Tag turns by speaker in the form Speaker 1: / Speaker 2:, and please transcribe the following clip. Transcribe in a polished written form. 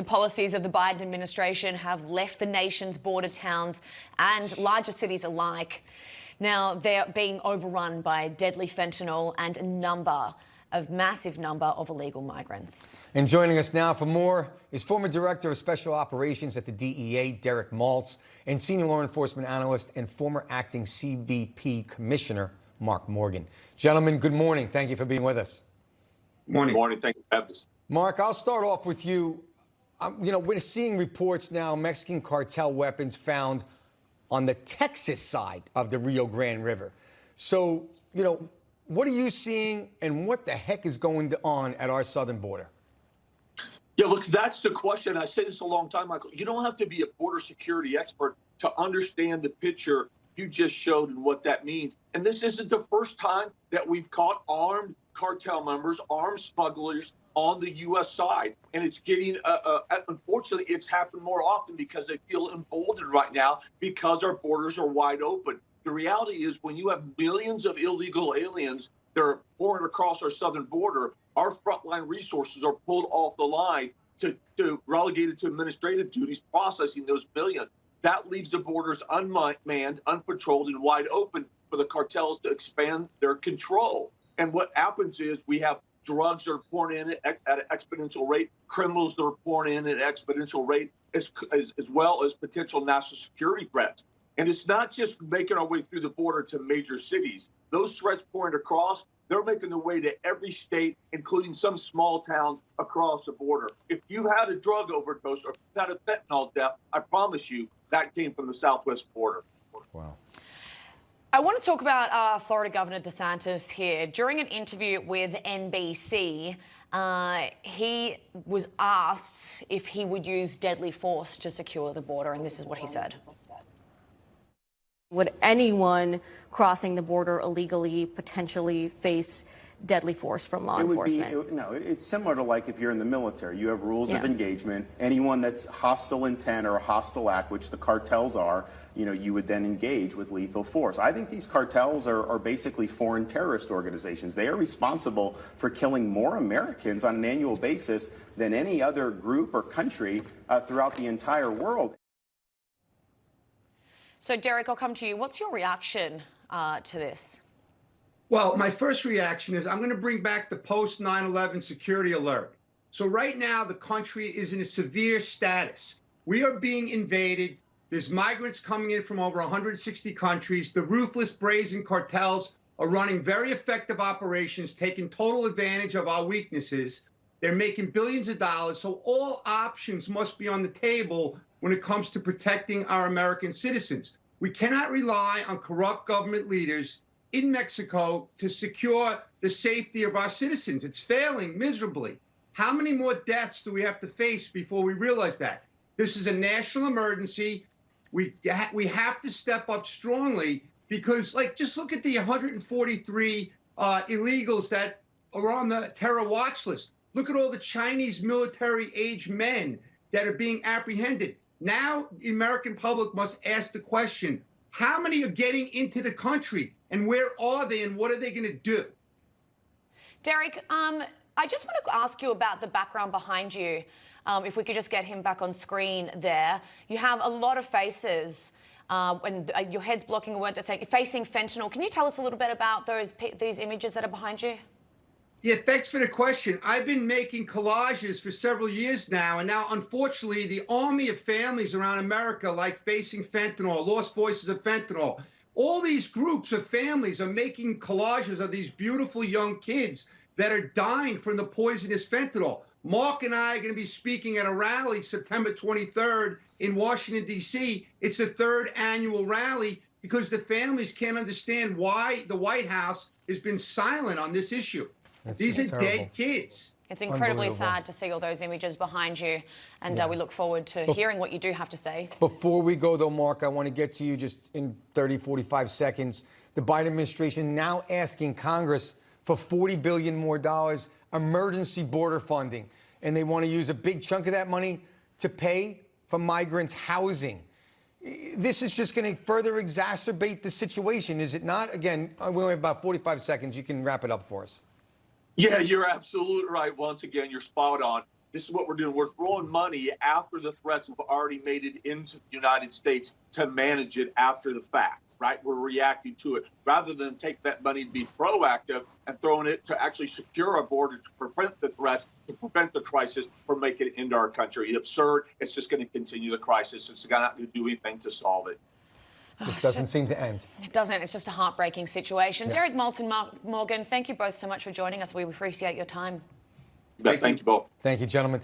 Speaker 1: The policies of the Biden administration have left the nation's border towns and larger cities alike. Now, they're being overrun by deadly fentanyl and a massive number of illegal migrants.
Speaker 2: And joining us now for more is former Director of Special Operations at the DEA, Derek Maltz, and Senior Law Enforcement Analyst and former Acting CBP Commissioner, Mark Morgan. Gentlemen, good morning. Thank you for being with us.
Speaker 3: Morning.
Speaker 4: Good morning. Thank you for having us.
Speaker 2: Mark, I'll start off with you. We're seeing reports now, Mexican cartel weapons found on the Texas side of the Rio Grande River. So, what are you seeing and what the heck is going on at our southern border?
Speaker 4: Yeah, look, that's the question. I say this a long time, Michael. You don't have to be a border security expert to understand the picture you just showed and what that means. And this isn't the first time that we've caught armed cartel members, armed smugglers on the U.S. side. And it's getting, unfortunately, it's happened more often because they feel emboldened right now because our borders are wide open. The reality is when you have millions of illegal aliens that are pouring across our southern border, our frontline resources are pulled off the line to relegated to administrative duties processing those millions. That leaves the borders unmanned, unpatrolled, and wide open for the cartels to expand their control. And what happens is we have drugs that are pouring in at an exponential rate, criminals that are pouring in at an exponential rate, as well as potential national security threats. And it's not just making our way through the border to major cities. Those threats pouring across, they're making their way to every state, including some small towns across the border. If you had a drug overdose or if you had a fentanyl death, I promise you that came from the southwest border.
Speaker 2: Wow.
Speaker 1: I want to talk about Florida Governor DeSantis here. During an interview with NBC, he was asked if he would use deadly force to secure the border, and this is what he said.
Speaker 5: Would anyone crossing the border illegally potentially face deadly force from law enforcement?
Speaker 3: No, it's similar to like if you're in the military. You have rules of engagement. Anyone that's hostile intent or a hostile act, which the cartels are, you would then engage with lethal force. I think these cartels are basically foreign terrorist organizations. They are responsible for killing more Americans on an annual basis than any other group or country throughout the entire world.
Speaker 1: So, Derek, I'll come to you. What's your reaction to this?
Speaker 6: Well, my first reaction is I'm going to bring back the post 9/11 security alert. So right now, the country is in a severe status. We are being invaded. There's migrants coming in from over 160 countries. The ruthless, brazen cartels are running very effective operations, taking total advantage of our weaknesses. They're making billions of dollars. So all options must be on the table when it comes to protecting our American citizens. We cannot rely on corrupt government leaders in Mexico to secure the safety of our citizens. It's failing miserably. How many more deaths do we have to face before we realize that? This is a national emergency. We have to step up strongly because, just look at the 143 illegals that are on the terror watch list. Look at all the Chinese military-age men that are being apprehended. Now, the American public must ask the question, how many are getting into the country and where are they and what are they going to do?
Speaker 1: Derek, I just want to ask you about the background behind you. If we could just get him back on screen there. You have a lot of faces and your head's blocking a word that's saying you're facing fentanyl. Can you tell us a little bit about these images that are behind you?
Speaker 6: Yeah, thanks for the question. I've been making collages for several years now, and now, unfortunately, the army of families around America, like Facing Fentanyl, Lost Voices of Fentanyl, all these groups of families are making collages of these beautiful young kids that are dying from the poisonous fentanyl. Mark and I are going to be speaking at a rally September 23rd in Washington, D.C. It's the third annual rally because the families can't understand why the White House has been silent on this issue. These are dead kids.
Speaker 1: It's incredibly sad to see all those images behind you, and we look forward to hearing what you do have to say.
Speaker 2: Before we go, though, Mark, I want to get to you just in 30, 45 seconds. The Biden administration now asking Congress for $40 billion more emergency border funding, and they want to use a big chunk of that money to pay for migrants' housing. This is just going to further exacerbate the situation, is it not? Again, we only have about 45 seconds. You can wrap it up for us.
Speaker 4: Yeah, you're absolutely right. Once again, you're spot on. This is what we're doing. We're throwing money after the threats have already made it into the United States to manage it after the fact, right? We're reacting to it rather than take that money to be proactive and throwing it to actually secure our border to prevent the threats, to prevent the crisis from making it into our country. It's absurd. It's just going to continue the crisis. It's not going to do anything to solve it.
Speaker 2: Just doesn't seem to end.
Speaker 1: It doesn't. It's just a heartbreaking situation.
Speaker 2: Yeah.
Speaker 1: Derek Maltz and Mark Morgan, thank you both so much for joining us. We appreciate your time.
Speaker 4: Thank you both.
Speaker 2: Thank you, gentlemen.